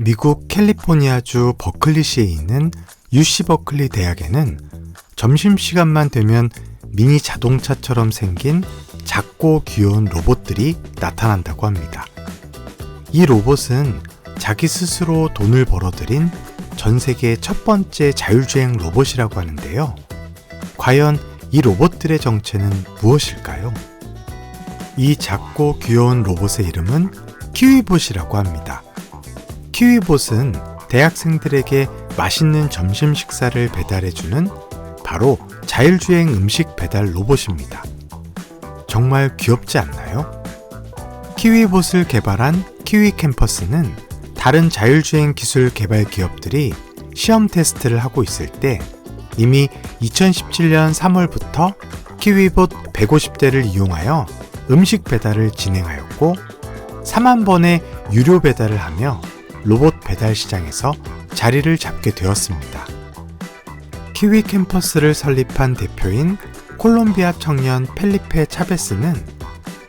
미국 캘리포니아주 버클리시에 있는 UC 버클리 대학에는 점심시간만 되면 미니 자동차처럼 생긴 작고 귀여운 로봇들이 나타난다고 합니다. 이 로봇은 자기 스스로 돈을 벌어들인 전 세계 첫 번째 자율주행 로봇이라고 하는데요. 과연 이 로봇들의 정체는 무엇일까요? 이 작고 귀여운 로봇의 이름은 키위봇이라고 합니다. 키위봇은 대학생들에게 맛있는 점심 식사를 배달해주는 바로 자율주행 음식 배달 로봇입니다. 정말 귀엽지 않나요? 키위봇을 개발한 키위 캠퍼스는 다른 자율주행 기술 개발 기업들이 시험 테스트를 하고 있을 때 이미 2017년 3월부터 키위봇 150대를 이용하여 음식 배달을 진행하였고 4만 번의 유료 배달을 하며 로봇 배달 시장에서 자리를 잡게 되었습니다. 키위 캠퍼스를 설립한 대표인 콜롬비아 청년 펠리페 차베스는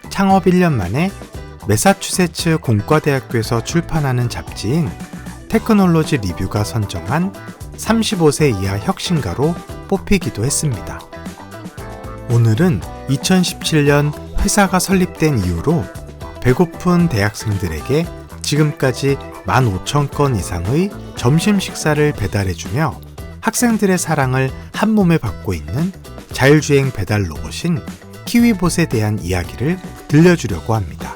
창업 1년 만에 매사추세츠 공과대학교에서 출판하는 잡지인 테크놀로지 리뷰가 선정한 35세 이하 혁신가로 뽑히기도 했습니다. 오늘은 2017년 회사가 설립된 이후로 배고픈 대학생들에게 지금까지 15,000건 이상의 점심 식사를 배달해주며 학생들의 사랑을 한 몸에 받고 있는 자율주행 배달 로봇인 키위봇에 대한 이야기를 들려주려고 합니다.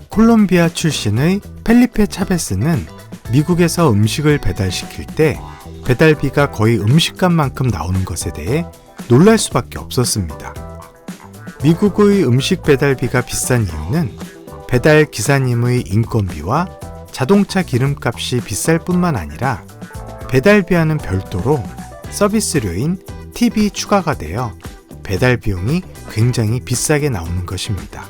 콜롬비아 출신의 펠리페 차베스는 미국에서 음식을 배달시킬 때 배달비가 거의 음식값만큼 나오는 것에 대해 놀랄 수밖에 없었습니다. 미국의 음식 배달비가 비싼 이유는 배달 기사님의 인건비와 자동차 기름값이 비쌀 뿐만 아니라 배달비와는 별도로 서비스료인 팁이 추가가 되어 배달 비용이 굉장히 비싸게 나오는 것입니다.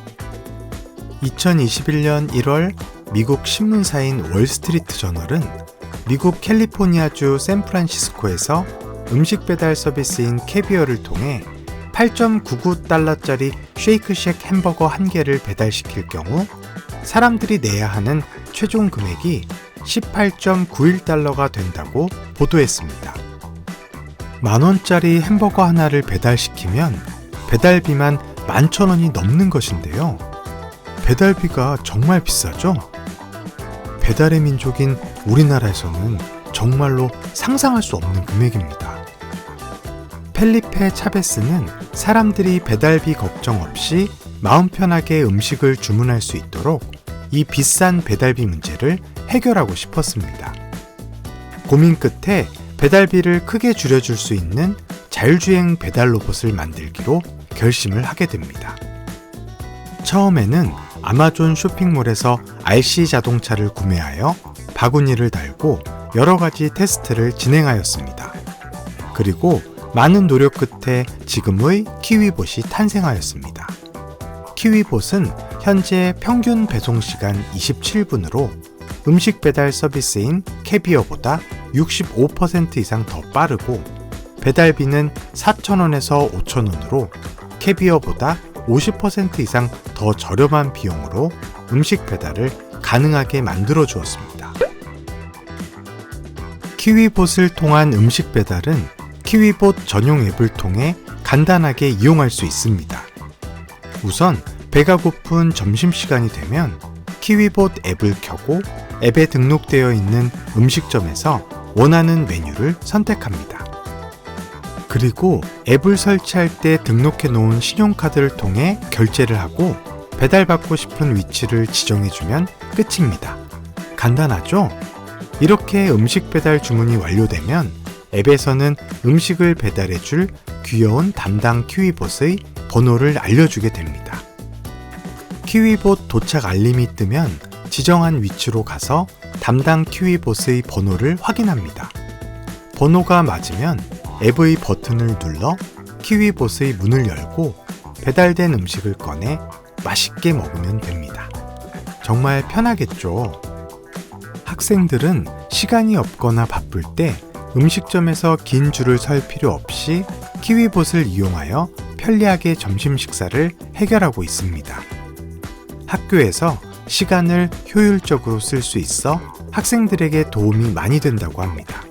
2021년 1월 미국 신문사인 월스트리트 저널은 미국 캘리포니아주 샌프란시스코에서 음식 배달 서비스인 캐비어를 통해 8.99달러짜리 쉐이크쉑 햄버거 1개를 배달시킬 경우 사람들이 내야 하는 최종 금액이 18.91달러가 된다고 보도했습니다. 만원짜리 햄버거 하나를 배달시키면 배달비만 11,000원이 넘는 것인데요. 배달비가 정말 비싸죠? 배달의 민족인 우리나라에서는 정말로 상상할 수 없는 금액입니다. 펠리페 차베스는 사람들이 배달비 걱정 없이 마음 편하게 음식을 주문할 수 있도록 이 비싼 배달비 문제를 해결하고 싶었습니다. 고민 끝에 배달비를 크게 줄여줄 수 있는 자율주행 배달 로봇을 만들기로 결심을 하게 됩니다. 처음에는 아마존 쇼핑몰에서 RC 자동차를 구매하여 바구니를 달고 여러 가지 테스트를 진행하였습니다. 그리고 많은 노력 끝에 지금의 키위봇이 탄생하였습니다. 키위봇은 현재 평균 배송시간 27분으로 음식 배달 서비스인 캐비어보다 65% 이상 더 빠르고 배달비는 4,000원에서 5,000원으로 캐비어보다 50% 이상 더 저렴한 비용으로 음식 배달을 가능하게 만들어 주었습니다. 키위봇을 통한 음식 배달은 키위봇 전용 앱을 통해 간단하게 이용할 수 있습니다. 우선 배가 고픈 점심시간이 되면 키위봇 앱을 켜고 앱에 등록되어 있는 음식점에서 원하는 메뉴를 선택합니다. 그리고 앱을 설치할 때 등록해 놓은 신용카드를 통해 결제를 하고 배달받고 싶은 위치를 지정해주면 끝입니다. 간단하죠? 이렇게 음식 배달 주문이 완료되면 앱에서는 음식을 배달해줄 귀여운 담당 키위봇의 번호를 알려주게 됩니다. 키위봇 도착 알림이 뜨면 지정한 위치로 가서 담당 키위봇의 번호를 확인합니다. 번호가 맞으면 앱의 버튼을 눌러 키위봇의 문을 열고 배달된 음식을 꺼내 맛있게 먹으면 됩니다. 정말 편하겠죠? 학생들은 시간이 없거나 바쁠 때 음식점에서 긴 줄을 설 필요 없이 키위봇을 이용하여 편리하게 점심 식사를 해결하고 있습니다. 학교에서 시간을 효율적으로 쓸 수 있어 학생들에게 도움이 많이 된다고 합니다.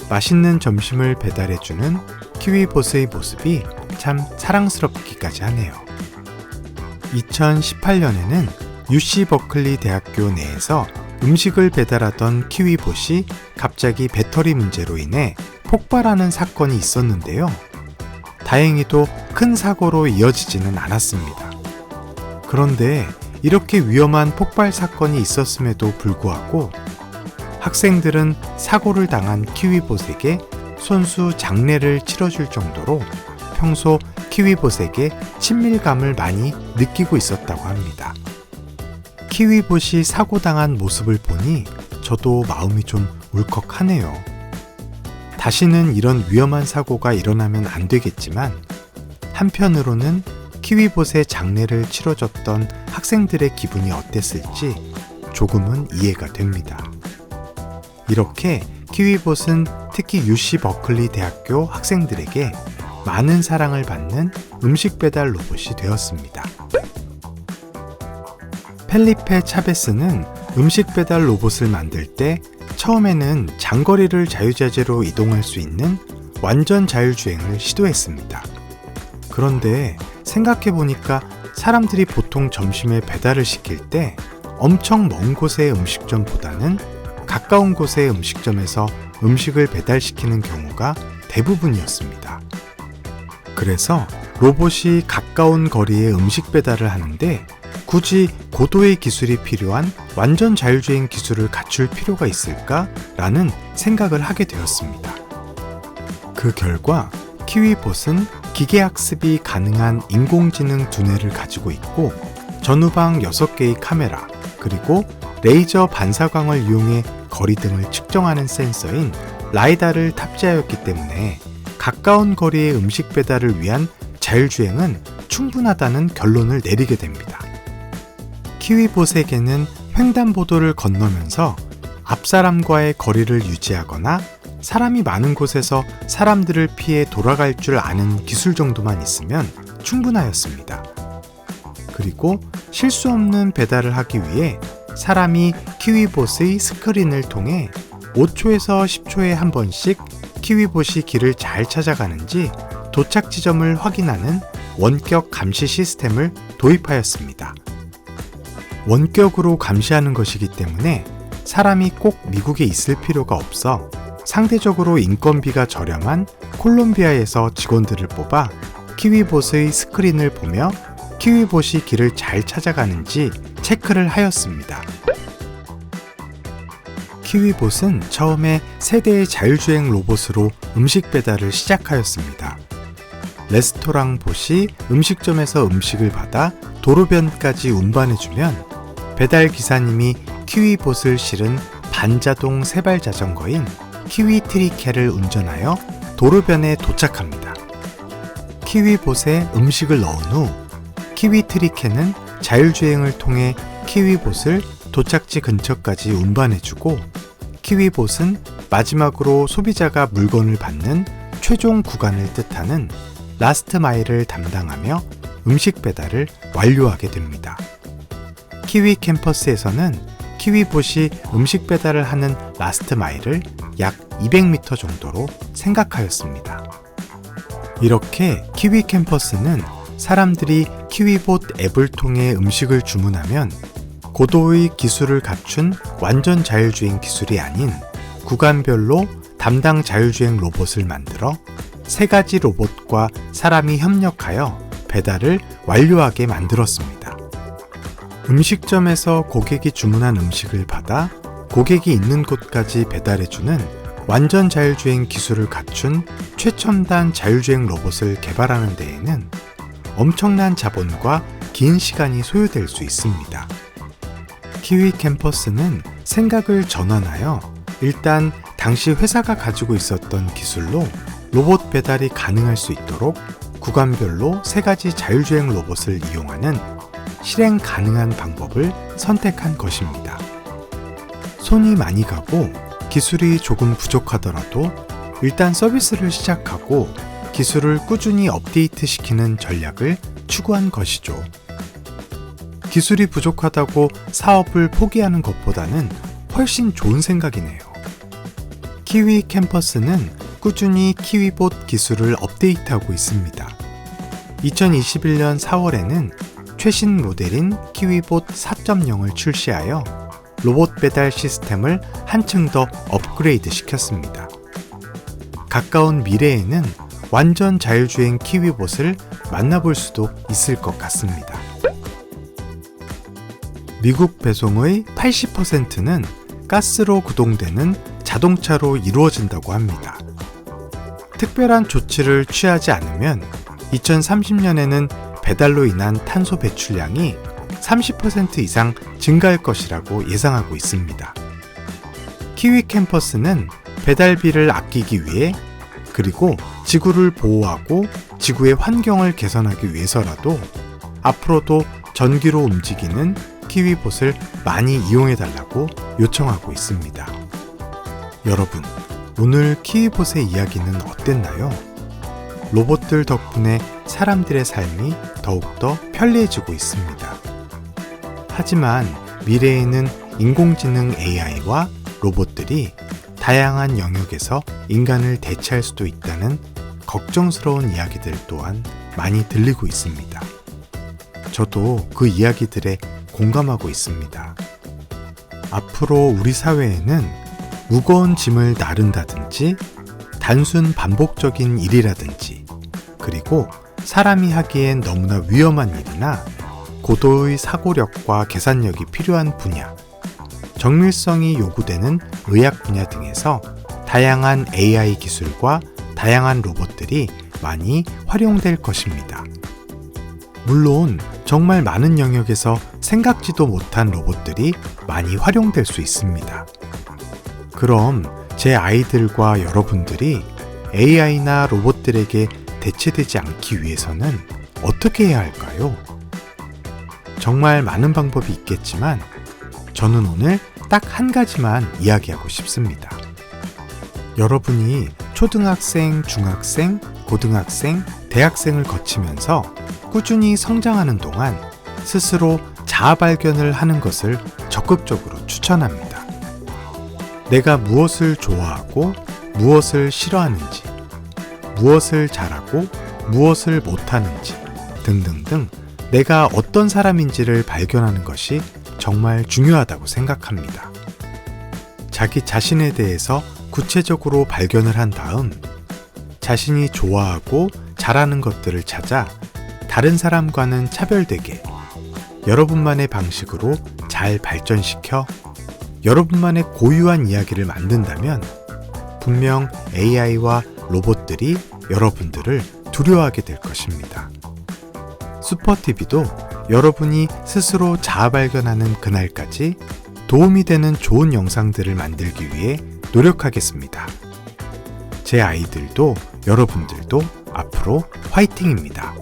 맛있는 점심을 배달해주는 키위봇의 모습이 참 사랑스럽기까지 하네요. 2018년에는 UC 버클리 대학교 내에서 음식을 배달하던 키위봇이 갑자기 배터리 문제로 인해 폭발하는 사건이 있었는데요. 다행히도 큰 사고로 이어지지는 않았습니다. 그런데 이렇게 위험한 폭발 사건이 있었음에도 불구하고 학생들은 사고를 당한 키위봇에게 손수 장례를 치러줄 정도로 평소 키위봇에게 친밀감을 많이 느끼고 있었다고 합니다. 키위봇이 사고당한 모습을 보니 저도 마음이 좀 울컥하네요. 다시는 이런 위험한 사고가 일어나면 안 되겠지만 한편으로는 키위봇의 장례를 치러줬던 학생들의 기분이 어땠을지 조금은 이해가 됩니다. 이렇게 키위봇은 특히 UC 버클리 대학교 학생들에게 많은 사랑을 받는 음식 배달 로봇이 되었습니다. 펠리페 차베스는 음식 배달 로봇을 만들 때 처음에는 장거리를 자유자재로 이동할 수 있는 완전 자율주행을 시도했습니다. 그런데 생각해보니까 사람들이 보통 점심에 배달을 시킬 때 엄청 먼 곳의 음식점보다는 가까운 곳의 음식점에서 음식을 배달시키는 경우가 대부분이었습니다. 그래서 로봇이 가까운 거리에 음식 배달을 하는데 굳이 고도의 기술이 필요한 완전 자율주행 기술을 갖출 필요가 있을까라는 생각을 하게 되었습니다. 그 결과 키위봇은 기계학습이 가능한 인공지능 두뇌를 가지고 있고 전후방 6개의 카메라 그리고 레이저 반사광을 이용해 거리 등을 측정하는 센서인 라이다를 탑재하였기 때문에 가까운 거리의 음식 배달을 위한 자율주행은 충분하다는 결론을 내리게 됩니다. 키위봇에게는 횡단보도를 건너면서 앞사람과의 거리를 유지하거나 사람이 많은 곳에서 사람들을 피해 돌아갈 줄 아는 기술 정도만 있으면 충분하였습니다. 그리고 실수 없는 배달을 하기 위해 사람이 키위봇의 스크린을 통해 5초에서 10초에 한 번씩 키위봇이 길을 잘 찾아가는지 도착 지점을 확인하는 원격 감시 시스템을 도입하였습니다. 원격으로 감시하는 것이기 때문에 사람이 꼭 미국에 있을 필요가 없어 상대적으로 인건비가 저렴한 콜롬비아에서 직원들을 뽑아 키위봇의 스크린을 보며 키위봇이 길을 잘 찾아가는지 체크를 하였습니다. 키위봇은 처음에 세대의 자율주행 로봇으로 음식 배달을 시작하였습니다. 레스토랑 봇이 음식점에서 음식을 받아 도로변까지 운반해주면 배달 기사님이 키위봇을 실은 반자동 세발 자전거인 키위트리케를 운전하여 도로변에 도착합니다. 키위봇에 음식을 넣은 후 키위트리케는 자율주행을 통해 키위봇을 도착지 근처까지 운반해주고 키위봇은 마지막으로 소비자가 물건을 받는 최종 구간을 뜻하는 라스트 마일을 담당하며 음식 배달을 완료하게 됩니다. 키위 캠퍼스에서는 키위봇이 음식 배달을 하는 라스트 마일을 약 200m 정도로 생각하였습니다. 이렇게 키위 캠퍼스는 사람들이 키위봇 앱을 통해 음식을 주문하면 고도의 기술을 갖춘 완전 자율주행 기술이 아닌 구간별로 담당 자율주행 로봇을 만들어 3가지 로봇과 사람이 협력하여 배달을 완료하게 만들었습니다. 음식점에서 고객이 주문한 음식을 받아 고객이 있는 곳까지 배달해주는 완전 자율주행 기술을 갖춘 최첨단 자율주행 로봇을 개발하는 데에는 엄청난 자본과 긴 시간이 소요될 수 있습니다. 키위 캠퍼스는 생각을 전환하여 일단 당시 회사가 가지고 있었던 기술로 로봇 배달이 가능할 수 있도록 구간별로 3가지 자율주행 로봇을 이용하는 실행 가능한 방법을 선택한 것입니다. 손이 많이 가고 기술이 조금 부족하더라도 일단 서비스를 시작하고 기술을 꾸준히 업데이트 시키는 전략을 추구한 것이죠. 기술이 부족하다고 사업을 포기하는 것보다는 훨씬 좋은 생각이네요. 키위 캠퍼스는 꾸준히 키위봇 기술을 업데이트하고 있습니다. 2021년 4월에는 최신 모델인 키위봇 4.0을 출시하여 로봇 배달 시스템을 한층 더 업그레이드 시켰습니다. 가까운 미래에는 완전 자율주행 키위봇을 만나볼 수도 있을 것 같습니다. 미국 배송의 80%는 가스로 구동되는 자동차로 이루어진다고 합니다. 특별한 조치를 취하지 않으면 2030년에는 배달로 인한 탄소 배출량이 30% 이상 증가할 것이라고 예상하고 있습니다. 키위 캠퍼스는 배달비를 아끼기 위해 그리고 지구를 보호하고 지구의 환경을 개선하기 위해서라도 앞으로도 전기로 움직이는 키위봇을 많이 이용해달라고 요청하고 있습니다. 여러분, 오늘 키위봇의 이야기는 어땠나요? 로봇들 덕분에 사람들의 삶이 더욱더 편리해지고 있습니다. 하지만 미래에는 인공지능 AI와 로봇들이 다양한 영역에서 인간을 대체할 수도 있다는 걱정스러운 이야기들 또한 많이 들리고 있습니다. 저도 그 이야기들에 공감하고 있습니다. 앞으로 우리 사회에는 무거운 짐을 나른다든지 단순 반복적인 일이라든지 그리고 사람이 하기엔 너무나 위험한 일이나 고도의 사고력과 계산력이 필요한 분야, 정밀성이 요구되는 의학 분야 등에서 다양한 AI 기술과 다양한 로봇들이 많이 활용될 것입니다. 물론 정말 많은 영역에서 생각지도 못한 로봇들이 많이 활용될 수 있습니다. 그럼 제 아이들과 여러분들이 AI나 로봇들에게 대체되지 않기 위해서는 어떻게 해야 할까요? 정말 많은 방법이 있겠지만 저는 오늘 딱 한 가지만 이야기하고 싶습니다. 여러분이 초등학생, 중학생, 고등학생, 대학생을 거치면서 꾸준히 성장하는 동안 스스로 자아 발견을 하는 것을 적극적으로 추천합니다. 내가 무엇을 좋아하고 무엇을 싫어하는지, 무엇을 잘하고 무엇을 못하는지 등등등 내가 어떤 사람인지를 발견하는 것이 정말 중요하다고 생각합니다. 자기 자신에 대해서 구체적으로 발견을 한 다음 자신이 좋아하고 잘하는 것들을 찾아 다른 사람과는 차별되게 여러분만의 방식으로 잘 발전시켜 여러분만의 고유한 이야기를 만든다면 분명 AI와 로봇들이 여러분들을 두려워하게 될 것입니다. 슈퍼TV도 여러분이 스스로 자아 발견하는 그날까지 도움이 되는 좋은 영상들을 만들기 위해 노력하겠습니다. 제 아이들도 여러분들도 앞으로 화이팅입니다.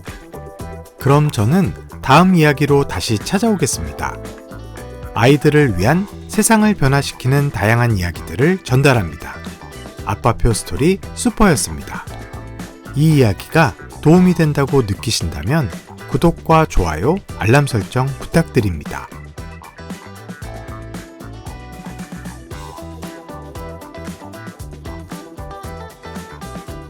그럼 저는 다음 이야기로 다시 찾아오겠습니다. 아이들을 위한 세상을 변화시키는 다양한 이야기들을 전달합니다. 아빠표 스토리 슈퍼였습니다. 이 이야기가 도움이 된다고 느끼신다면 구독과 좋아요, 알람 설정 부탁드립니다.